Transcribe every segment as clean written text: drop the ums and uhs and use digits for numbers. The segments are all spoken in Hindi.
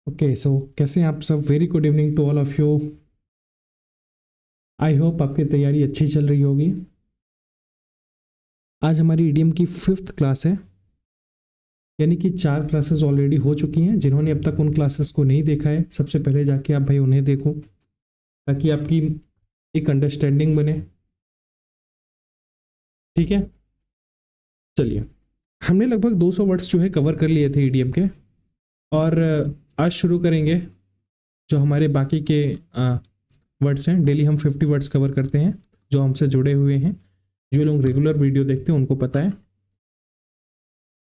ओके सो कैसे हैं आप सब। Very good evening to all of you. I hope आपकी तैयारी अच्छी चल रही होगी। आज हमारी ईडीएम की 5th क्लास है, यानी कि 4 क्लासेस ऑलरेडी हो चुकी हैं। जिन्होंने अब तक उन क्लासेस को नहीं देखा है, सबसे पहले जाके आप भाई उन्हें देखो, ताकि आपकी एक अंडरस्टैंडिंग बने। ठीक है, चलिए। हमने लगभग 200 वर्ड्स जो है कवर कर लिए थे ईडीएम के, और आज शुरू करेंगे जो हमारे बाकी के वर्ड्स हैं। डेली हम 50 वर्ड्स कवर करते हैं जो हमसे जुड़े हुए हैं। जो लोग रेगुलर वीडियो देखते हैं उनको पता है।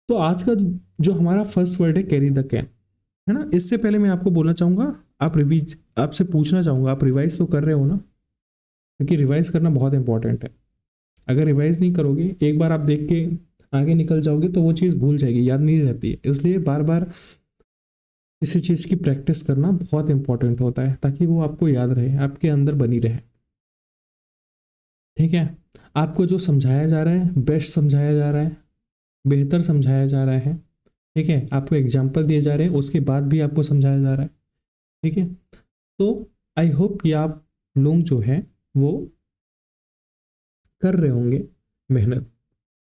तो आज का जो हमारा फर्स्ट वर्ड है कैरी द कैन, है ना। इससे पहले मैं आपको बोलना चाहूँगा, आपसे पूछना चाहूँगा, आप रिवाइज तो कर रहे हो ना? क्योंकि रिवाइज करना बहुत इंपॉर्टेंट है। अगर रिवाइज नहीं करोगे, एक बार आप देख के आगे निकल जाओगे तो वो चीज़ भूल जाएगी, याद नहीं रहती है। इसलिए बार बार किसी चीज़ की प्रैक्टिस करना बहुत इंपॉर्टेंट होता है, ताकि वो आपको याद रहे, आपके अंदर बनी रहे। ठीक है, आपको जो समझाया जा रहा है बेस्ट समझाया जा रहा है, बेहतर समझाया जा रहा है। ठीक है, आपको एग्जाम्पल दिए जा रहे हैं, उसके बाद भी आपको समझाया जा रहा है। ठीक है, तो आई होप कि आप लोग जो है वो कर रहे होंगे, मेहनत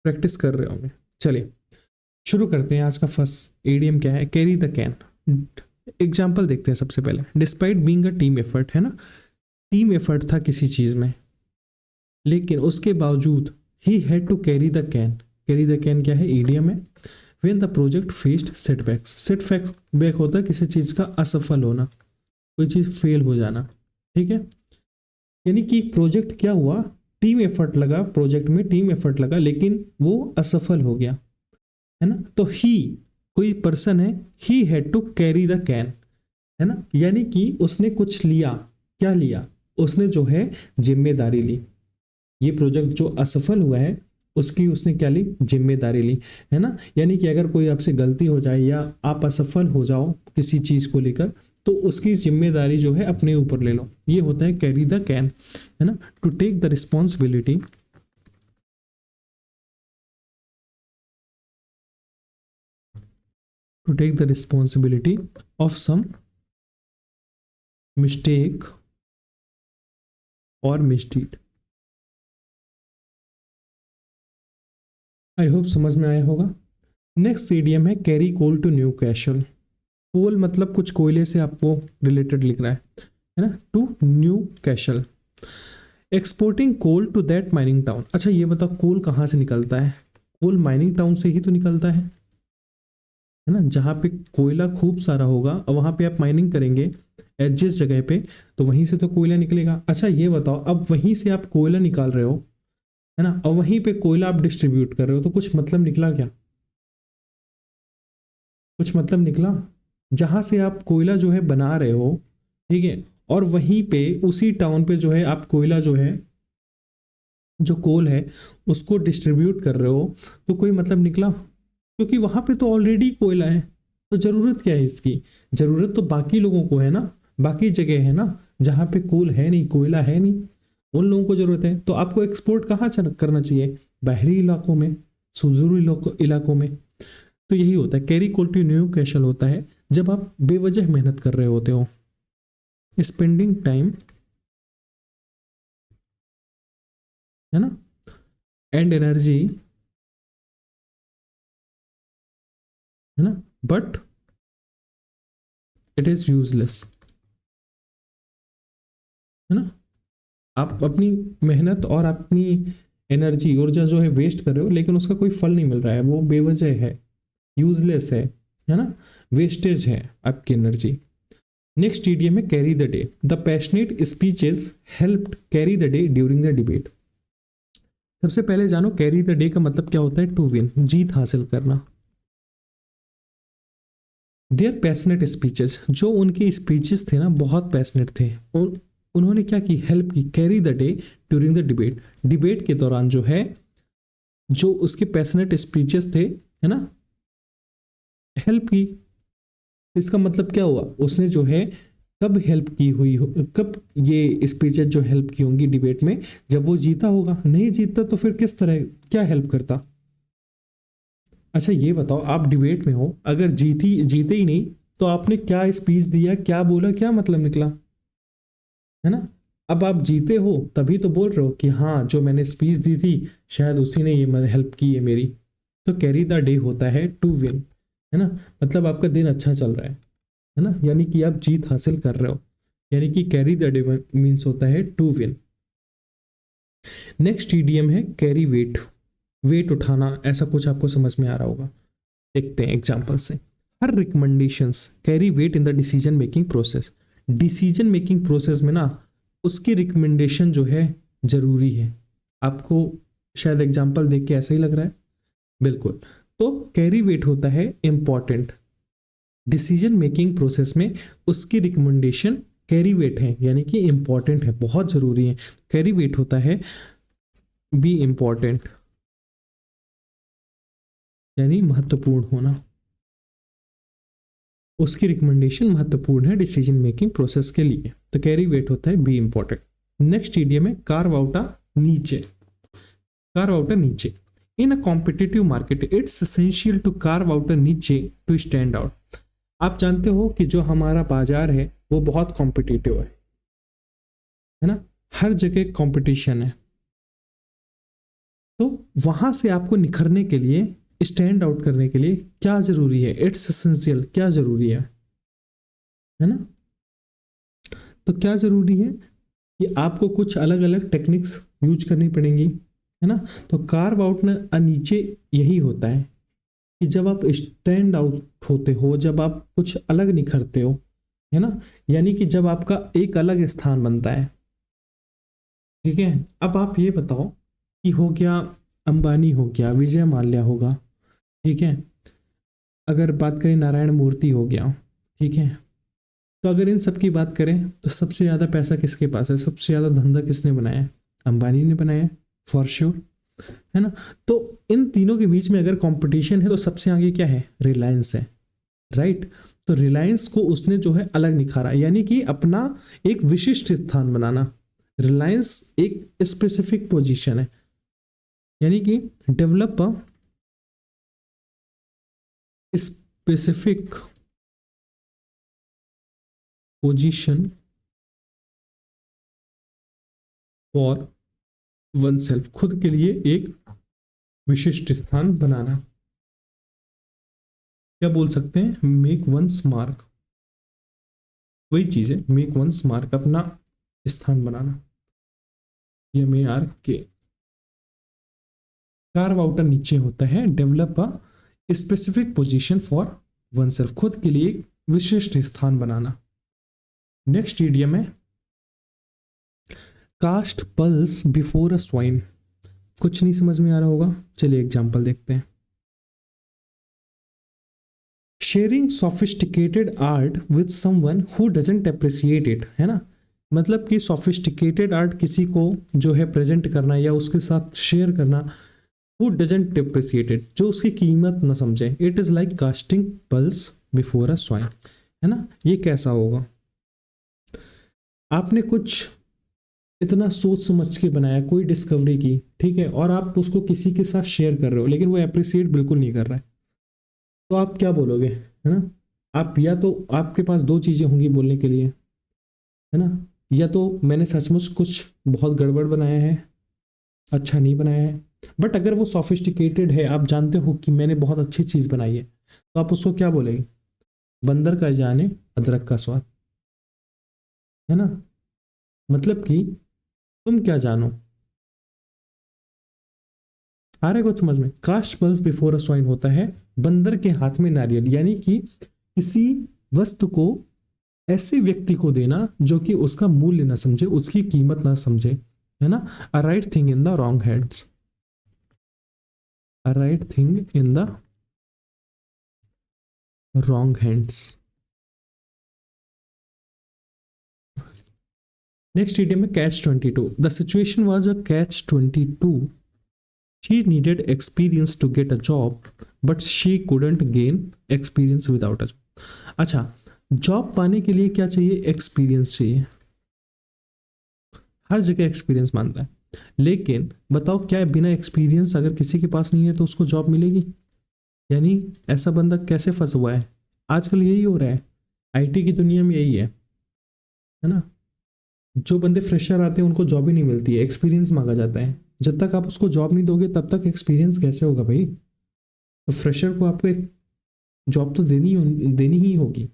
प्रैक्टिस कर रहे होंगे। चलिए शुरू करते हैं। आज का फर्स्ट ईडीएम क्या है? Carry the can. एग्जाम्पल देखते हैं सबसे पहले। Despite being a team effort, है ना। टीम एफर्ट था किसी चीज़ में, लेकिन उसके बावजूद he had to carry the can. Carry the can क्या है? ईडीएम है। When the project faced setbacks. Setback होता है किसी चीज़ का असफल होना, कोई चीज़ फेल हो जाना। ठीक है, यानी कि प्रोजेक्ट क्या हुआ, टीम एफर्ट लगा, प्रोजेक्ट में टीम एफर्ट लगा, लेकिन वो असफल हो गया, है ना। तो ही कोई पर्सन है, he had to carry the can, है ना। यानी कि उसने कुछ लिया। क्या लिया? उसने जो है जिम्मेदारी ली। ये प्रोजेक्ट जो असफल हुआ है उसकी उसने क्या ली? जिम्मेदारी ली, है ना। यानी कि अगर कोई आपसे गलती हो जाए या आप असफल हो जाओ किसी चीज को लेकर, तो उसकी जिम्मेदारी जो है अपने ऊपर ले लो। ये होता है कैरी द कैन, है ना। To take the responsibility, to take the responsibility of some mistake और मिसडीड। आई होप समझ में आया होगा। नेक्स्ट सीडीएम है carry coal to Newcastle. Coal मतलब कुछ कोयले से आपको रिलेटेड लिख रहा है ना। To Newcastle, exporting coal to that mining town. अच्छा ये बताओ, कोल कहाँ से निकलता है? कोल माइनिंग टाउन से ही तो निकलता है ना। जहाँ पे कोयला खूब सारा होगा और वहाँ पे आप माइनिंग करेंगे जिस जगह पे, तो वहीं से तो कोयला निकलेगा। अच्छा ये बताओ, अब वहीं से आप कोयला निकाल रहे हो, है ना, और वहीं पे कोयला आप डिस्ट्रीब्यूट कर रहे हो, तो कुछ मतलब निकला क्या? कुछ मतलब निकला। जहां से आप कोयला जो है बना रहे हो, ठीक है, और वहीं पे उसी टाउन पे जो है आप कोयला जो है, जो कोल है, उसको डिस्ट्रीब्यूट कर रहे हो, तो कोई मतलब निकला? क्योंकि वहां पे तो ऑलरेडी कोयला है, तो जरूरत क्या है इसकी? जरूरत तो बाकी लोगों को है ना, बाकी जगह है ना जहाँ पे कोल है नहीं, कोयला है नहीं, उन लोगों को जरूरत है। तो आपको एक्सपोर्ट कहाँ करना चाहिए? बाहरी इलाकों में, सुदूरी इलाकों में। तो यही होता है carry coal to Newcastle, होता है जब आप बेवजह मेहनत कर रहे होते हो, स्पेंडिंग टाइम, है ना, एंड एनर्जी, है ना, बट इट इज यूजलेस, है ना। आप अपनी मेहनत और अपनी एनर्जी, ऊर्जा जो है वेस्ट कर रहे हो, लेकिन उसका कोई फल नहीं मिल रहा है, वो बेवजह है, यूजलेस है ना, वेस्टेज है आपकी एनर्जी। नेक्स्ट ईडीएम है carry the day. The passionate speeches helped carry the day during the debate. सबसे पहले जानो कैरी द डे का मतलब क्या होता है? टू विन, जीत हासिल करना। देयर पैशनेट स्पीचेस, जो उनके स्पीचेस थे ना बहुत पैशनेट थे, उन्होंने क्या की? हेल्प की, carry the day during the debate. Debate के दौरान जो है, जो उसके पैशनेट स्पीचेस थे, है ना, हेल्प की। इसका मतलब क्या हुआ? उसने जो है कब हेल्प की हुई हो, कब ये स्पीचेस जो हेल्प की होंगी डिबेट में? जब वो जीता होगा। नहीं जीतता तो फिर किस तरह, क्या हेल्प करता? अच्छा ये बताओ, आप डिबेट में हो, अगर जीते ही नहीं, तो आपने क्या स्पीच दिया, क्या बोला, क्या मतलब निकला, है ना। अब आप जीते हो तभी तो बोल रहे हो कि हाँ जो मैंने स्पीच दी थी शायद उसी ने ये हेल्प की है मेरी। तो कैरी द डे होता है टू विन, है ना। मतलब आपका दिन अच्छा चल रहा है ना, यानी कि आप जीत हासिल कर रहे हो, यानी कि कैरी द डे मीन्स होता है टू विन। नेक्स्ट ईडीएम है कैरी वेट, वेट उठाना, ऐसा कुछ आपको समझ में आ रहा होगा। देखते हैं एग्जांपल से। Her recommendations carry weight in the decision making process. Decision making process में ना उसकी रिकमेंडेशन जो है जरूरी है। आपको शायद एग्जांपल देख के ऐसा ही लग रहा है, बिल्कुल। तो कैरी वेट होता है इंपॉर्टेंट, डिसीजन मेकिंग प्रोसेस में उसकी रिकमेंडेशन कैरी वेट है, यानी कि इंपॉर्टेंट है, बहुत जरूरी है। कैरी वेट होता है बी इंपॉर्टेंट, यानी महत्वपूर्ण होना, उसकी रिकमेंडेशन महत्वपूर्ण है डिसीजन मेकिंग प्रोसेस के लिए, तो कैरी वेट होता है बी इंपॉर्टेंट। नेक्स्ट ईडीएम है carve out a niche, carve out a niche. In a competitive market it's essential to carve out a niche to stand out. आप जानते हो कि जो हमारा बाजार है वो बहुत कॉम्पिटिटिव है ना, हर जगह कंपटीशन है। तो वहां से आपको निखरने के लिए, स्टैंड आउट करने के लिए क्या जरूरी है, इट्स एसेंशियल, क्या जरूरी है ना। तो क्या जरूरी है कि आपको कुछ अलग अलग टेक्निक्स यूज करनी पड़ेंगी, है ना। तो कार्व आउट ना नीचे यही होता है कि जब आप स्टैंड आउट होते हो, जब आप कुछ अलग निखरते हो, है ना, यानी कि जब आपका एक अलग स्थान बनता है। ठीक है, अब आप ये बताओ कि हो गया अंबानी, हो गया विजय माल्या होगा, ठीक है, अगर बात करें नारायण मूर्ति हो गया, ठीक है। तो अगर इन सब की बात करें तो सबसे ज़्यादा पैसा किसके पास है, सबसे ज़्यादा धंधा किसने बनाया है, अंबानी ने बनाया है फॉर श्योर, है ना। तो इन तीनों के बीच में अगर कंपटीशन है तो सबसे आगे क्या है, रिलायंस है, राइट। तो रिलायंस को उसने जो है अलग निखारा, यानी कि अपना एक विशिष्ट स्थान बनाना। रिलायंस एक स्पेसिफिक पोजीशन है, यानी कि develop a specific position for oneself, खुद के लिए एक विशिष्ट स्थान बनाना। क्या बोल सकते हैं, मेक वंस मार्क, वही चीज है मेक वंस मार्क, अपना स्थान बनाना। MAR के कार्व आउट नीचे होता है develop a specific position for oneself, खुद के लिए एक विशिष्ट स्थान बनाना। नेक्स्ट ईडियम है cast pearls before a swine. कुछ नहीं समझ में आ रहा होगा, चलिए एग्जांपल देखते हैं। Sharing sophisticated art with someone who doesn't appreciate it, है ना। मतलब कि सोफिस्टिकेटेड आर्ट किसी को जो है प्रेजेंट करना या उसके साथ शेयर करना, हु डजंट अप्रिशिएट इट, जो उसकी कीमत ना समझे। It is like casting pulse before a swine, है ना। ये कैसा होगा, आपने कुछ इतना सोच समझ के बनाया, कोई डिस्कवरी की, ठीक है, और आप उसको किसी के साथ शेयर कर रहे हो लेकिन वो अप्रिशिएट बिल्कुल नहीं कर रहा है, तो आप क्या बोलोगे, है ना। आप या तो आपके पास दो चीजें होंगी बोलने के लिए, है ना, या तो मैंने सचमुच कुछ बहुत गड़बड़ बनाया है, अच्छा नहीं बनाया है। बट अगर वो सोफिस्टिकेटेड है, आप जानते हो कि मैंने बहुत अच्छी चीज बनाई है, तो आप उसको क्या बोलेंगे, बंदर का जाने अदरक का स्वाद, है ना। मतलब कि तुम क्या जानो, आ रहा है कुछ समझ में। Cast pearls before a swine होता है बंदर के हाथ में नारियल, यानी कि किसी वस्तु को ऐसे व्यक्ति को देना जो कि उसका मूल्य ना समझे, उसकी कीमत ना समझे, है ना। A right thing in the wrong hands, a right thing in the wrong hands. Next idiom है catch 22। The situation was a catch 22। She needed experience to get a job but she couldn't gain experience without a job. अच्छा, जॉब पाने के लिए क्या चाहिए, एक्सपीरियंस चाहिए, हर जगह एक्सपीरियंस मांगता है। लेकिन बताओ क्या बिना एक्सपीरियंस अगर किसी के पास नहीं है तो उसको जॉब मिलेगी, यानी ऐसा बंदा कैसे फंसा हुआ है, आजकल यही हो रहा है, आईटी की दुनिया में यही है ना। जो बंदे फ्रेशर आते हैं उनको जॉब ही नहीं मिलती है, एक्सपीरियंस मांगा जाता है। जब तक आप उसको जॉब नहीं दोगे तब तक एक्सपीरियंस कैसे होगा भाई। तो फ्रेशर को आपको एक जॉब तो देनी ही होगी।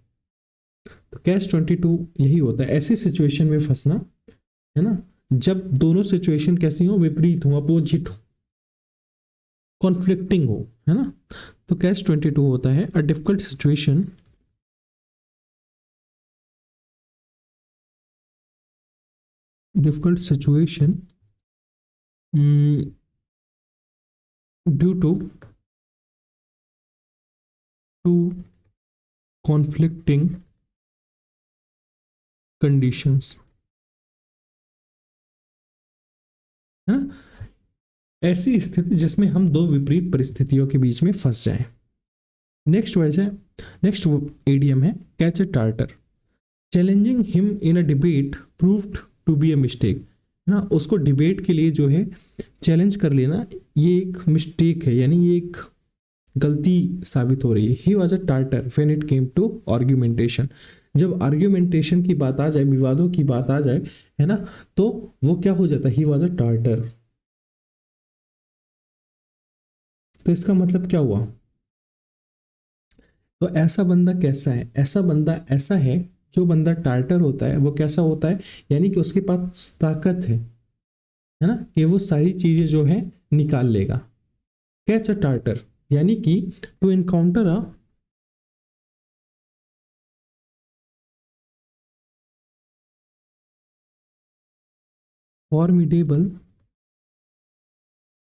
तो कैच 22 यही होता है, ऐसी सिचुएशन में फंसना, है ना, जब दोनों सिचुएशन कैसी हो, विपरीत हो, अपोजिट हो, कॉन्फ्लिक्टिंग हो, है ना। तो कैच 22 होता है a difficult situation due to conflicting conditions, है ना। ऐसी स्थिति जिसमें हम दो विपरीत परिस्थितियों के बीच में फंस जाएं। नेक्स्ट वर्ड है, नेक्स्ट एडियम है catch a Tartar. Challenging him in a debate proved to be a mistake, है ना। उसको डिबेट के लिए जो है चैलेंज कर लेना, ये एक मिस्टेक है, यानी ये एक गलती साबित हो रही है। He was a Tartar when it came to argumentation. जब आर्ग्यूमेंटेशन की बात आ जाए, विवादों की बात आ जाए, है ना, तो वो क्या हो जाता है, ही वॉज अ टार्टर। तो इसका मतलब क्या हुआ, तो ऐसा बंदा कैसा है, ऐसा बंदा ऐसा है, जो बंदा टार्टर होता है वो कैसा होता है, यानी कि उसके पास ताकत है ना, कि वो सारी चीजें जो है निकाल लेगा। कैच अ टार्टर यानी कि टू एनकाउंटर अ फॉर्मिडेबल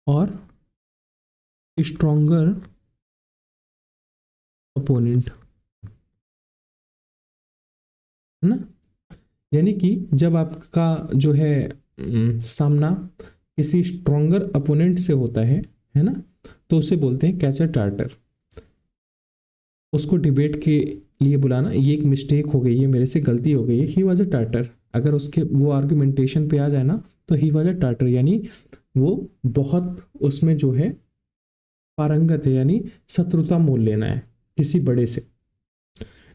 और स्ट्रोंगर अपोनेंट, है ना। यानी कि जब आपका जो है सामना किसी स्ट्रोंगर अपोनेंट से होता है ना, तो उसे बोलते हैं कैच अ टार्टर। उसको डिबेट के लिए बुलाना, ये एक मिस्टेक हो गई है, मेरे से गलती हो गई है, ही वॉज अ टार्टर। अगर उसके वो आर्गुमेंटेशन पे आ जाए ना, तो ही वॉज अ टार्टर, यानी वो बहुत उसमें जो है पारंगत है, यानी शत्रुता मोल लेना है किसी बड़े से।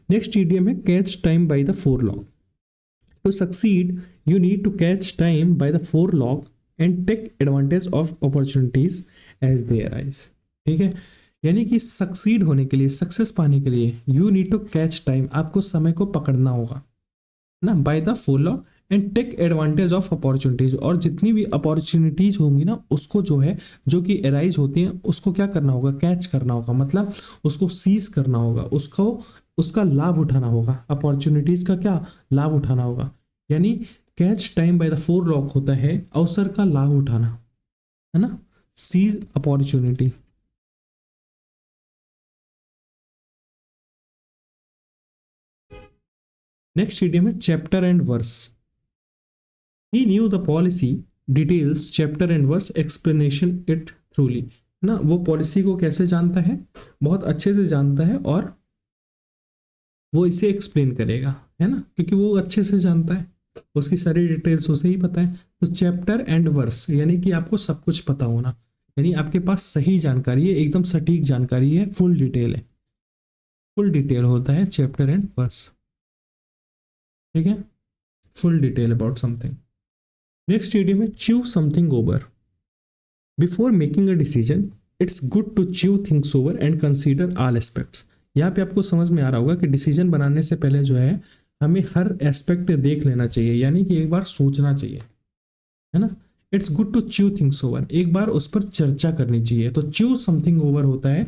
नेक्स्ट ईडियम है catch time by the forelock. To succeed you need to catch time by the forelock and take advantage of opportunities as they arise. ठीक है, यानी कि सक्सीड होने के लिए, सक्सेस पाने के लिए, you need to catch time, आपको समय को पकड़ना होगा ना, by the forelock and take advantage of opportunities. और जितनी भी अपॉर्चुनिटीज होंगी ना, उसको जो है, जो कि एराइज होती हैं, उसको क्या करना होगा, कैच करना होगा, मतलब उसको सीज करना होगा, उसको उसका लाभ उठाना होगा, अपॉर्चुनिटीज का क्या लाभ उठाना होगा। यानी catch time by the forelock होता है अवसर का लाभ उठाना, है ना, सीज अपॉर्चुनिटी। नेक्स्ट इडियम है chapter and verse. He knew the policy details chapter and verse explanation it thoroughly, ना, वो पॉलिसी को कैसे जानता है, बहुत अच्छे से जानता है, और वो इसे एक्सप्लेन करेगा, है ना, क्योंकि वो अच्छे से जानता है, उसकी सारी डिटेल्स उसे ही पता है। तो चैप्टर एंड वर्स यानी कि आपको सब कुछ पता होना, यानी आपके पास सही जानकारी है, एकदम सटीक जानकारी है, फुल डिटेल है, फुल डिटेल होता है चैप्टर एंड वर्स। ठीक है, full detail about something. Next idiom है chew something over. Before making a decision it's good to chew things over and consider all aspects. यहाँ पे आपको समझ में आ रहा होगा कि डिसीजन बनाने से पहले जो है हमें हर एस्पेक्ट देख लेना चाहिए, यानी कि एक बार सोचना चाहिए, है ना। It's good to chew things over, एक बार उस पर चर्चा करनी चाहिए। तो च्यू समथिंग ओवर होता है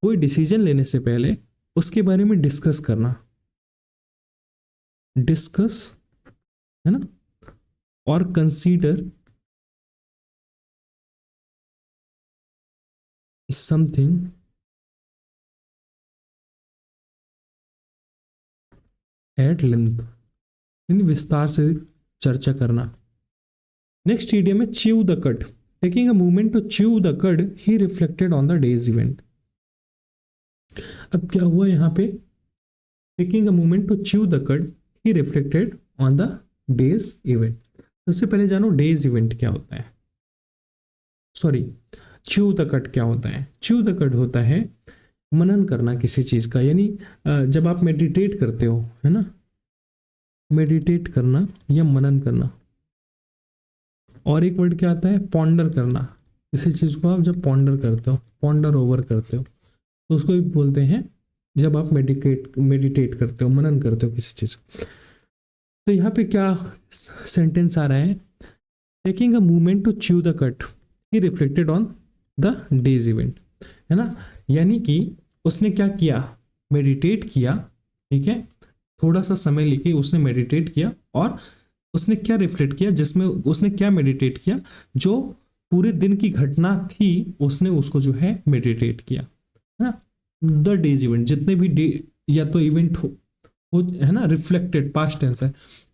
कोई डिसीजन लेने से पहले उसके बारे में डिस्कस करना, डिस्कस, है ना, और कंसीडर समथिंग एट लेंथ, यानी विस्तार से चर्चा करना। नेक्स्ट इडियम है chew the cud. Taking a movement to chew the cud he reflected on the day's event. अब क्या हुआ यहाँ पे, taking a movement to chew the cud he reflected on the day's event. सबसे पहले जानो डेज इवेंट क्या होता है, सॉरी, च्यू द कड क्या होता है। च्यू द कड होता है मनन करना किसी चीज का, यानी जब आप मेडिटेट करते हो, है ना, मेडिटेट करना या मनन करना। और एक वर्ड क्या आता है, पॉन्डर करना। किसी चीज को आप जब पॉन्डर करते हो, पॉन्डर ओवर करते हो, तो उसको भी बोलते हैं जब आप मेडिटेट करते हो, मनन करते हो किसी चीज। तो यहाँ पे क्या सेंटेंस आ रहा है, taking a movement to chew the cud he reflected on the day's event, है ना। यानी कि उसने क्या किया, मेडिटेट किया, ठीक है, थोड़ा सा समय लेके उसने मेडिटेट किया, और उसने क्या रिफ्लेक्ट किया, जिसमें उसने क्या मेडिटेट किया, जो पूरे दिन की घटना थी उसने उसको जो है मेडिटेट किया, है ना। द डेज इवेंट, जितने भी डे या तो इवेंट हो, है ना, रिफ्लेक्टेड पास्ट टेंस है,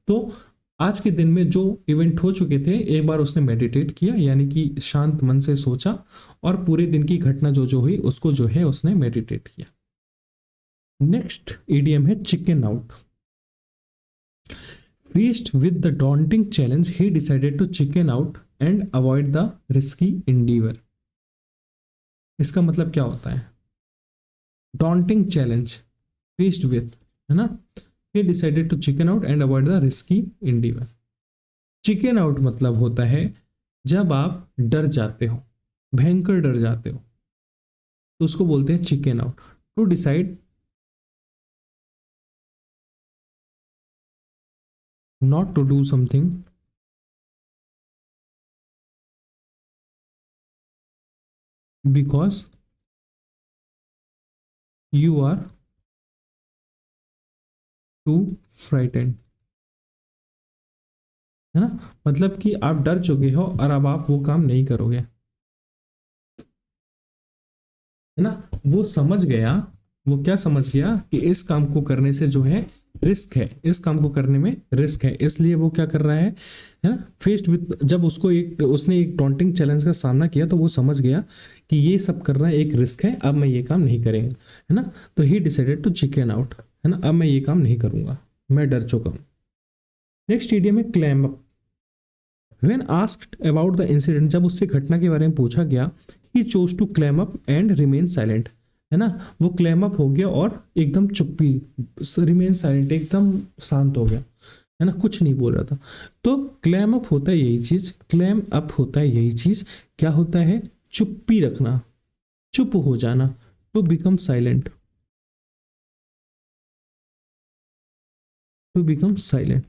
तो आज के दिन में जो इवेंट हो चुके थे एक बार उसने मेडिटेट किया, यानी कि शांत मन से सोचा और पूरे दिन की घटना जो जो हुई उसको जो है उसने मेडिटेट किया। नेक्स्ट ईडीएम है chicken out. Faced with the daunting challenge, he decided to chicken out and avoid the risky endeavor. इसका मतलब क्या होता है, daunting challenge faced with, है ना, he decided to chicken out and avoid the risky endeavor. Chicken out मतलब होता है जब आप डर जाते हो, भयंकर डर जाते हो, तो उसको बोलते हैं chicken out. To decide not to do something because you are too frightened, है ना, मतलब कि आप डर चुके हो और अब आप वो काम नहीं करोगे, है ना। वो समझ गया, वो क्या समझ गया कि इस काम को करने से जो है रिस्क है, इस काम को करने में रिस्क है, इसलिए वो क्या कर रहा है ना, फेस्ड विद, जब उसने एक डॉन्टिंग चैलेंज का सामना किया तो वो समझ गया कि ये सब करना एक रिस्क है, अब मैं ये काम नहीं करेंगे, है ना। तो he decided to chicken out, है ना, अब मैं ये काम नहीं करूंगा, मैं डर चुका हूं। नेक्स्ट इडियम है clam up. When asked about the incident, जब उससे घटना के बारे में पूछा गया, he chose to clam up and remain silent, है ना, वो क्लैम अप हो गया और एकदम चुप्पी, रिमेन साइलेंट, एकदम शांत हो गया, है ना, कुछ नहीं बोल रहा था। तो क्लैम अप होता है यही चीज, क्लैम अप होता है यही चीज, क्या होता है, चुप्पी रखना, चुप हो जाना, to become silent, to become silent,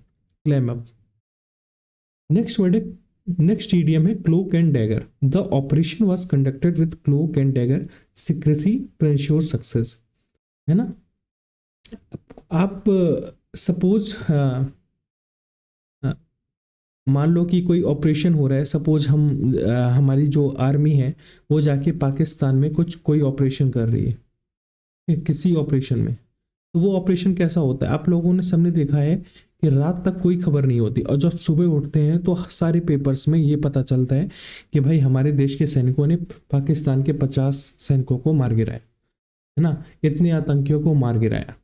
clam up. Next word है, नेक्स्ट ईडियम है cloak and dagger. The operation was conducted with cloak and dagger secrecy to ensure success, है ना। आप सपोज मान लो कि कोई ऑपरेशन हो रहा है, सपोज हमारी जो आर्मी है वो जाके पाकिस्तान में कोई ऑपरेशन कर रही है, किसी ऑपरेशन में, तो वो ऑपरेशन कैसा होता है, आप लोगों ने सबने देखा है कि रात तक कोई खबर नहीं होती, और जब सुबह उठते हैं तो सारे पेपर्स में ये पता चलता है कि भाई हमारे देश के सैनिकों ने पाकिस्तान के 50 सैनिकों को मार गिराया, है ना, इतने आतंकियों को मार गिराया।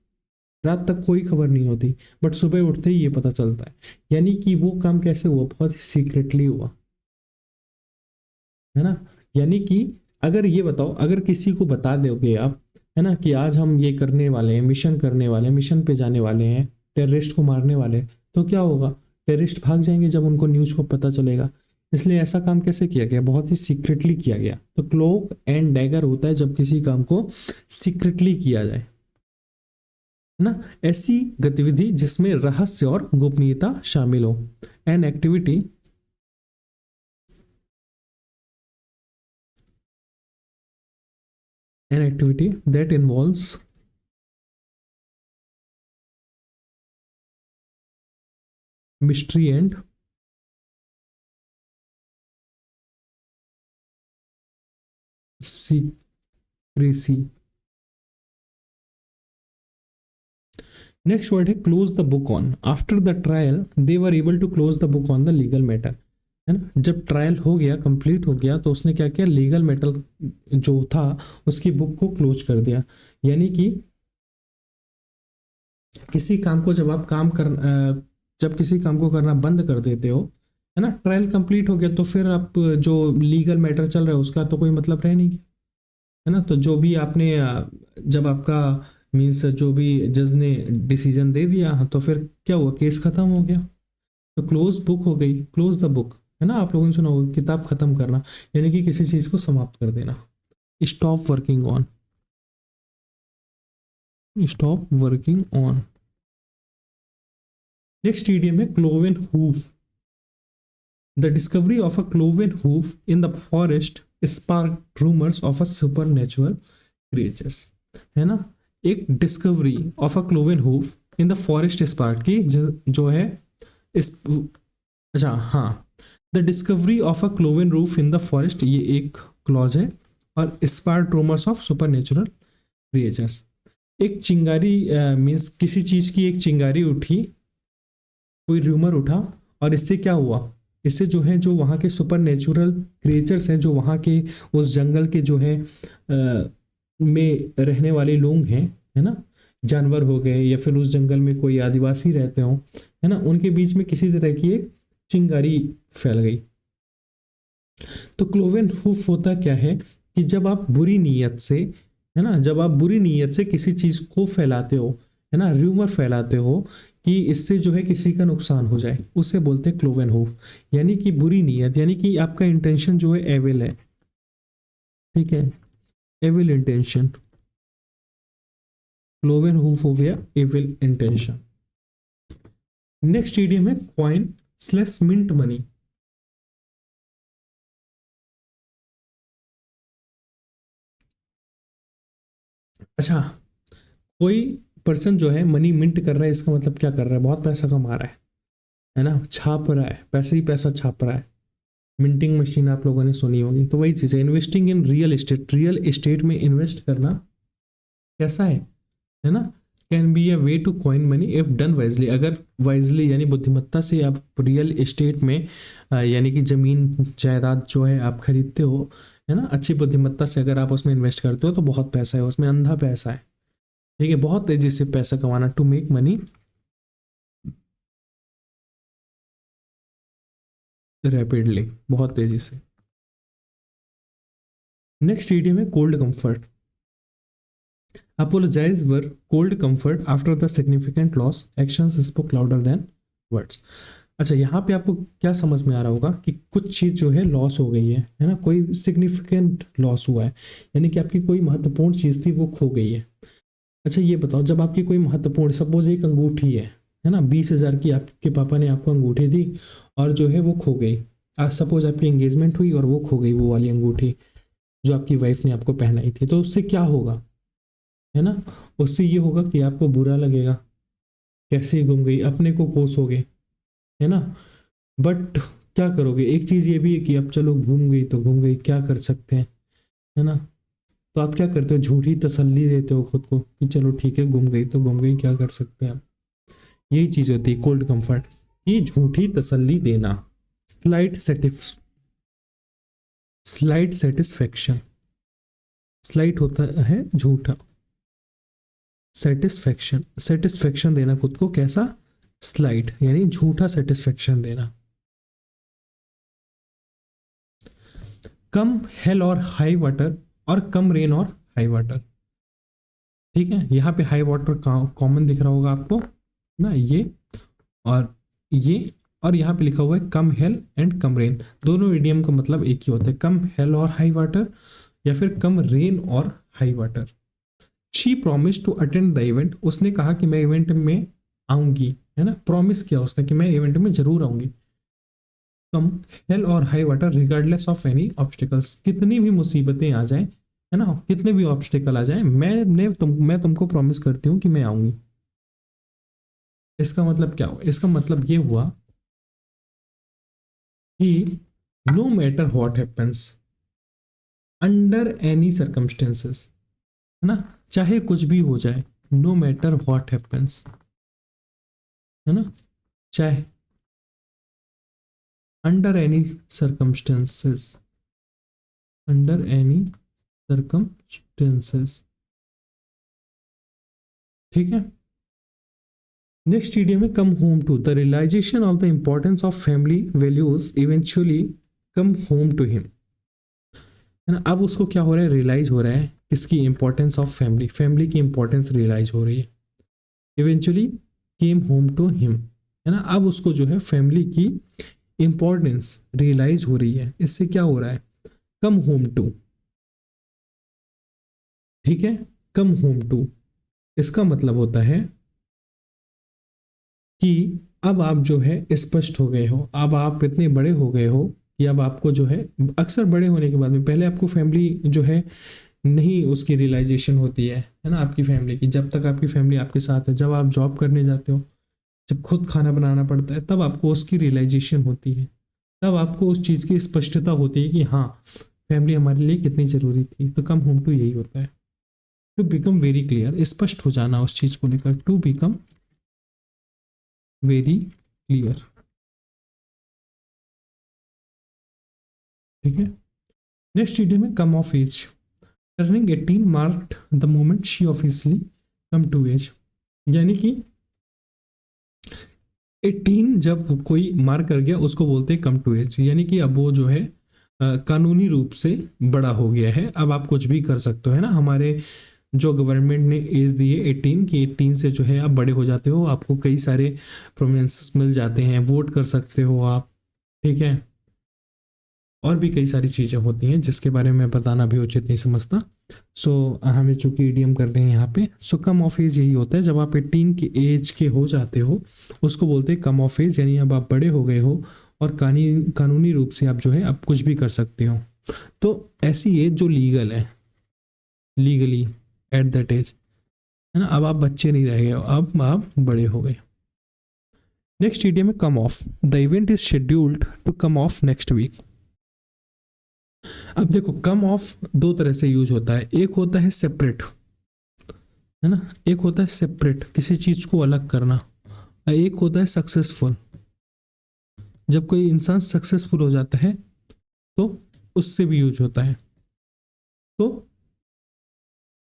रात तक कोई खबर नहीं होती, बट सुबह उठते ही ये पता चलता है, यानी कि वो काम कैसे हुआ, बहुत ही सीक्रेटली हुआ, है ना। यानी कि अगर ये बताओ, अगर किसी को बता दोगे आप, है ना, कि आज हम ये करने वाले हैं, मिशन करने वाले हैं, मिशन पे जाने वाले हैं, टेररिस्ट को मारने वाले, तो क्या होगा, टेररिस्ट भाग जाएंगे जब उनको न्यूज को पता चलेगा। इसलिए ऐसा काम कैसे किया गया, बहुत ही सीक्रेटली किया गया। तो क्लोक एंड डैगर होता है जब किसी काम को सीक्रेटली किया जाए, है ना, ऐसी गतिविधि जिसमें रहस्य और गोपनीयता शामिल हो। An activity that involves mystery and secrecy. Next word है close the book on. After the trial they were able to close the book on the legal matter, है ना। जब ट्रायल हो गया, कंप्लीट हो गया, तो उसने क्या किया, लीगल मैटर जो था उसकी बुक को क्लोज कर दिया। यानी कि किसी काम को जब किसी काम को करना बंद कर देते हो, है ना, ट्रायल कंप्लीट हो गया, तो फिर आप जो लीगल मैटर चल रहा है उसका तो कोई मतलब रह नहीं गया, है ना। तो जो भी आपने जब आपका मीन्स जो भी जज ने डिसीजन दे दिया तो फिर क्या हुआ, केस खत्म हो गया। तो क्लोज बुक हो गई, क्लोज द बुक, है ना। आप लोगों ने सुना होगा किताब खत्म करना, यानी कि किसी चीज को समाप्त कर देना। Stop working on, stop working on. Next idiom है cloven hoof. The discovery of a cloven hoof in the forest spark rumours of a supernatural creatures, है ना। एक discovery of a cloven hoof in the forest spark की जो है इस, अच्छा हाँ, the discovery of a cloven hoof in the forest, ये एक क्लॉज है। और spark rumours of supernatural creatures, एक चिंगारी मीन्स किसी चीज की एक चिंगारी उठी, कोई रूमर उठा, और इससे क्या हुआ, इससे जो है जो वहाँ के सुपर नेचुरल क्रिएचर्स हैं, जो वहाँ के उस जंगल के जो है में रहने वाले लोग हैं, है ना, जानवर हो गए या फिर उस जंगल में कोई आदिवासी रहते हो, है ना, उनके बीच में किसी तरह की एक चिंगारी फैल गई। तो क्लोवन हूफ होता क्या है कि जब आप बुरी नीयत से, है ना, जब आप बुरी नीयत से किसी चीज को फैलाते हो, है ना, र्यूमर फैलाते हो कि इससे जो है किसी का नुकसान हो जाए, उसे बोलते हैं क्लोवन हूफ। यानी कि बुरी नीयत, यानी कि आपका इंटेंशन जो है एविल है, ठीक है, एविल इंटेंशन। क्लोवन हूफ हो गया एविल इंटेंशन। नेक्स्ट इडियम है कॉइन स्लैश मिंट मनी। अच्छा, कोई पर्सन जो है मनी मिंट कर रहा है, इसका मतलब क्या कर रहा है, बहुत पैसा कमा रहा है ना, छाप रहा है, पैसे ही पैसा छाप रहा है। मिंटिंग मशीन आप लोगों ने सुनी होगी। तो वही चीज़ है, investing in real estate, real estate में इन्वेस्ट करना कैसा है ना, can be a way to coin money if done wisely. अगर वाइजली यानी बुद्धिमत्ता से आप रियल एस्टेट में यानी कि जमीन जायदाद जो है आप खरीदते हो, है ना, अच्छी बुद्धिमत्ता से अगर आप उसमें इन्वेस्ट करते हो तो बहुत पैसा है उसमें, अंधा पैसा है, ठीक है, बहुत तेजी से पैसा कमाना, टू मेक मनी रैपिडली, बहुत तेजी से। नेक्स्ट इडियम है cold comfort. Apologise were cold comfort after the significant loss, actions spoke louder than words. अच्छा, यहाँ पे आपको क्या समझ में आ रहा होगा कि कुछ चीज़ जो है लॉस हो गई है ना, कोई सिग्निफिकेंट लॉस हुआ है, यानी कि आपकी कोई महत्वपूर्ण चीज़ थी वो खो गई है। अच्छा ये बताओ, जब आपकी कोई महत्वपूर्ण, सपोज एक अंगूठी है ना, 20,000 की आपके पापा ने आपको अंगूठी दी और जो है वो खो गई। सपोज आपकी एंगेजमेंट हुई और वो खो गई, वो वाली अंगूठी जो आपकी वाइफ ने आपको पहनाई थी, तो उससे क्या होगा, है ना, उससे ये होगा कि आपको बुरा लगेगा, कैसे गुम गई, अपने को कोसोगे, है ना। बट क्या करोगे, एक चीज़ ये भी है कि अब चलो घूम गई तो घूम गई, क्या कर सकते हैं, है ना। तो आप क्या करते हो, झूठी तसल्ली देते हो खुद को कि चलो ठीक है गुम गई तो गुम गई, क्या कर सकते हैं आप। यही चीज़ होती है कोल्ड कंफर्ट, ये झूठी तसल्ली देना। स्लाइट सेटिफ स्लाइट सेटिस्फेक्शन, स्लाइट होता है झूठा, सेटिस्फेक्शन, सेटिस्फेक्शन देना खुद को, कैसा, स्लाइट यानी झूठा सेटिस्फेक्शन देना। कम हेल और हाई वाटर, और कम रेन और हाई वाटर, ठीक है। यहाँ पे हाई वाटर कॉमन दिख रहा होगा आपको ना, ये और ये, और यहाँ पे लिखा हुआ है come hell and come rain. दोनों इडियम का मतलब एक ही होता है, कम हेल और हाई वाटर या फिर कम रेन और high water. She promise to attend the event, उसने कहा कि मैं इवेंट में आऊंगी, है ना, प्रॉमिस किया उसने कि मैं इवेंट में जरूर आऊंगी। कम हेल और high water regardless of any obstacles, कितनी भी मुसीबतें आ जाएं, है ना, कितने भी ऑब्स्टिकल आ जाएं, मैं तुमको प्रॉमिस करती हूँ कि मैं आऊंगी। इसका मतलब क्या हुआ, इसका मतलब ये हुआ कि no matter what happens under any circumstances, है ना, चाहे कुछ भी हो जाए, नो मैटर व्हाट हैपेंस, है ना, चाहे under any circumstances, under any circumstances, ठीक है। नेक्स्ट इडियम में come home to, the realisation of the importance of family values eventually come home to him. है ना। अब उसको क्या हो रहा है, रियलाइज हो रहा है किसकी इंपॉर्टेंस ऑफ फैमिली, फैमिली की इंपॉर्टेंस रियलाइज हो रही है। Eventually came home to him, है ना। अब उसको जो है फैमिली की इंपॉर्टेंस रियलाइज हो रही है। इससे क्या हो रहा है, कम होम टू, ठीक है, कम होम टू, इसका मतलब होता है कि अब आप जो है स्पष्ट हो गए हो, अब आप इतने बड़े हो गए हो कि अब आपको जो है, अक्सर बड़े होने के बाद में पहले आपको फैमिली जो है नहीं उसकी रियलाइजेशन होती है ना, आपकी फैमिली की। जब तक आपकी फैमिली आपके साथ है, जब आप जॉब करने जाते हो, जब खुद खाना बनाना पड़ता है, तब आपको उसकी रियलाइजेशन होती है, तब आपको उस चीज़ की स्पष्टता होती है कि हाँ फैमिली हमारे लिए कितनी ज़रूरी थी। तो कम होम टू यही होता है, टू बिकम वेरी क्लियर, स्पष्ट हो जाना उस चीज़ को लेकर, टू बिकम वेरी क्लियर, ठीक है। नेक्स्ट इडियम में come of age, turning 18 marked the moment she officially come to age, यानी कि 18 जब कोई मार कर गया उसको बोलते हैं कम टू एज, यानी कि अब वो जो है कानूनी रूप से बड़ा हो गया है, अब आप कुछ भी कर सकते हो, है ना। हमारे जो गवर्नमेंट ने एज दी है 18 की, 18 से जो है आप बड़े हो जाते हो, आपको कई सारे प्रोविडेंसेस मिल जाते हैं, वोट कर सकते हो आप, ठीक है। और भी कई सारी चीज़ें होती हैं जिसके बारे में बताना भी उचित नहीं समझता। सो हमें चूंकि ईडीएम कर रहे हैं यहाँ पे, सो कम ऑफ एज यही होता है जब आप 18 की एज के हो जाते हो, उसको बोलते हैं कम ऑफ एज, यानी अब आप बड़े हो गए हो और कानूनी रूप से आप जो है आप कुछ भी कर सकते हो। तो ऐसी एज जो लीगल है, लीगली एट दैट एज, है ना। अब आप बच्चे नहीं रह गए हो, अब आप बड़े हो गए। नेक्स्ट ईडीएम है come off, the event is scheduled to come off next week. अब देखो कम ऑफ दो तरह से यूज होता है, एक होता है सेपरेट, है ना, एक होता है सेपरेट किसी चीज को अलग करना, और एक होता है सक्सेसफुल। जब कोई इंसान सक्सेसफुल हो जाता है तो उससे भी यूज होता है। तो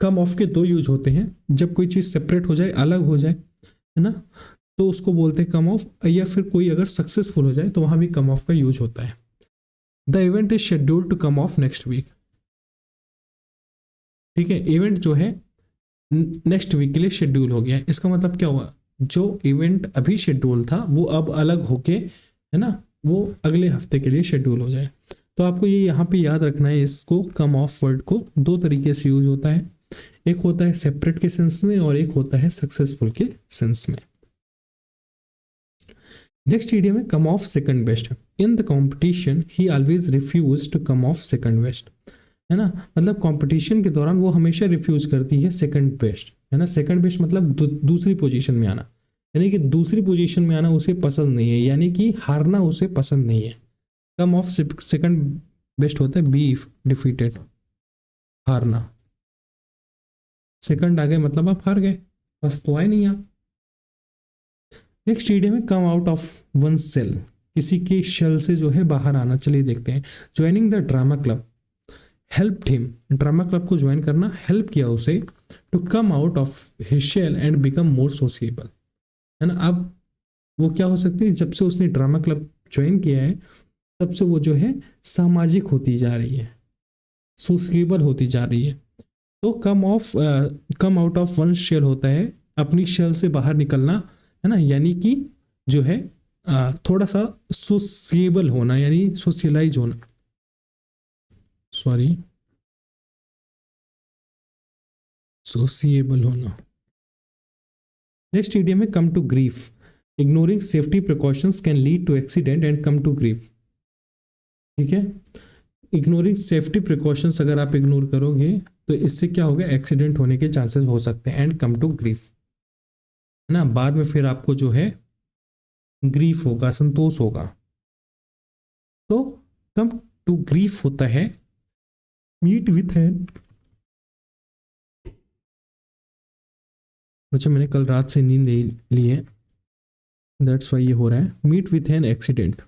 कम ऑफ के दो यूज होते हैं, जब कोई चीज सेपरेट हो जाए, अलग हो जाए, है ना, तो उसको बोलते हैं कम ऑफ, या फिर कोई अगर सक्सेसफुल हो जाए तो वहां भी कम ऑफ का यूज होता है। The event is scheduled to come off next week, ठीक है। इवेंट जो है नेक्स्ट वीक के लिए शेड्यूल हो गया है, इसका मतलब क्या हुआ, जो इवेंट अभी शेड्यूल था वो अब अलग होके, है ना, वो अगले हफ्ते के लिए शेड्यूल हो जाए। तो आपको ये यहाँ पे याद रखना है, इसको कम ऑफ वर्ड को दो तरीके से यूज होता है, एक होता है सेपरेट के सेंस में और एक होता है सक्सेसफुल के सेंस में। नेक्स्ट इडियम है come off second best, in the competition he always refuse to come off second best, है ना। मतलब कंपटीशन के दौरान वो हमेशा रिफ्यूज करती है सेकंड बेस्ट, है ना। सेकंड बेस्ट मतलब दूसरी पोजीशन में आना, यानी कि दूसरी पोजीशन में आना उसे पसंद नहीं है, यानी कि हारना उसे पसंद नहीं है। कम ऑफ सेकंड बेस्ट होता है बी डिफीटेड, हारना। सेकंड आ गए मतलब आप हार गए, बस तो आए नहीं आप। नेक्स्ट इडियम में come out of one cell, किसी के शेल से जो है बाहर आना। चलिए देखते हैं, joining the drama club help him, drama club को ज्वाइन करना हेल्प किया उसे, to come out of his shell and become more sociable, है ना। अब वो क्या हो सकती है, जब से उसने ड्रामा क्लब ज्वाइन किया है तब से वो जो है सामाजिक होती जा रही है, सोशिएबल होती जा रही है। तो come out of one shell होता है अपनी शेल से बाहर निकलना, है ना, यानी कि जो है थोड़ा सा सोशिएबल होना, यानी सोशलाइज होना, सॉरी, सोशिएबल होना। नेक्स्ट इडियम में come to grief, ignoring safety precautions can lead to accident and come to grief, ठीक है। इग्नोरिंग सेफ्टी प्रिकॉशंस, अगर आप इग्नोर करोगे तो इससे क्या होगा, एक्सीडेंट होने के चांसेस हो सकते हैं, एंड कम टू ग्रीफ, है ना। बाद में फिर आपको जो है ग्रीफ होगा, संतोष होगा। तो कम टू ग्रीफ होता है मीट विथ एन, बच्चों मैंने कल रात से नींद नहीं ली है, दैट्स वाई ये हो रहा है, मीट विथ एन एक्सीडेंट।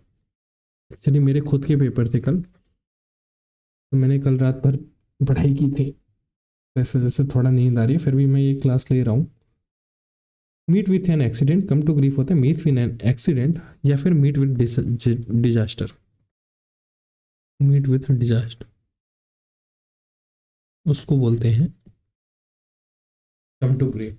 चलिए मेरे खुद के पेपर थे कल, तो मैंने कल रात भर पढ़ाई की थी, इस वजह से थोड़ा नींद आ रही है, फिर भी मैं ये क्लास ले रहा हूँ। Meet with an accident, come to grief होता है मीट विथ एन एक्सीडेंट, या फिर meet with disaster, meet with disaster. उसको बोलते हैं come to grey.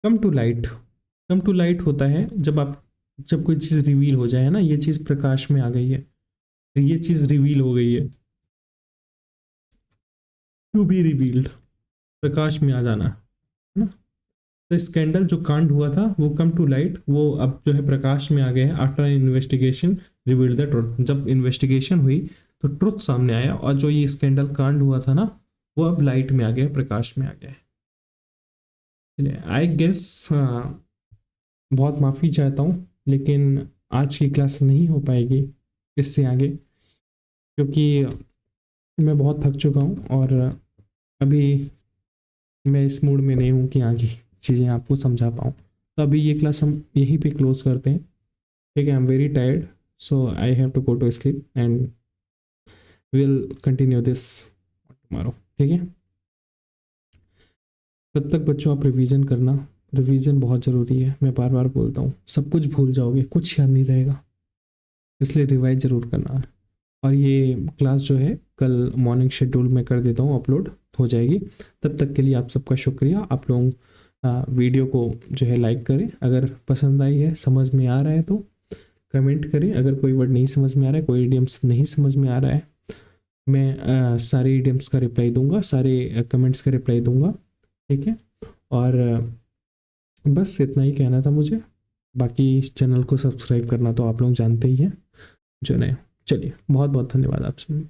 Come to light. Come to light होता है जब कोई चीज़ रिवील हो जाए, है ना, ये चीज़ प्रकाश में आ गई है, तो ये चीज़ रिवील हो गई है, टू बी रिवील्ड, प्रकाश में आ जाना, है ना। तो स्कैंडल जो कांड हुआ था वो कम टू लाइट, वो अब जो है प्रकाश में आ गया है। After investigation revealed the truth, जब इन्वेस्टिगेशन हुई तो ट्रुथ सामने आया, और जो ये स्कैंडल कांड हुआ था ना वो अब लाइट में आ गया, प्रकाश में आ गया है। आई गेस बहुत माफ़ी चाहता हूँ, लेकिन आज की क्लास नहीं हो पाएगी इससे आगे, क्योंकि मैं बहुत थक चुका हूँ और अभी मैं इस मूड में नहीं हूँ कि आगे चीज़ें आपको समझा पाऊँ। तो अभी ये क्लास हम यहीं पे क्लोज करते हैं, ठीक है। I am very tired, so I have to go to sleep and will continue this tomorrow, ठीक है। तब तक बच्चों आप रिवीजन करना, रिवीजन बहुत ज़रूरी है। मैं बार बार बोलता हूँ, सब कुछ भूल जाओगे, कुछ याद नहीं रहेगा, इसलिए रिवाइज ज़रूर करना है। और ये क्लास जो है कल मॉर्निंग शेड्यूल में कर देता हूँ, अपलोड हो जाएगी। तब तक के लिए आप सबका शुक्रिया। आप लोग वीडियो को जो है लाइक करें, अगर पसंद आई है, समझ में आ रहा है तो कमेंट करें। अगर कोई वर्ड नहीं समझ में आ रहा है, कोई इडियम्स नहीं समझ में आ रहा है, मैं सारे इडियम्स का रिप्लाई दूंगा, सारे कमेंट्स का रिप्लाई दूंगा, ठीक है। और बस इतना ही कहना था मुझे। बाकी चैनल को सब्सक्राइब करना तो आप लोग जानते ही हैं जो नए। चलिए, बहुत बहुत धन्यवाद आप सभी।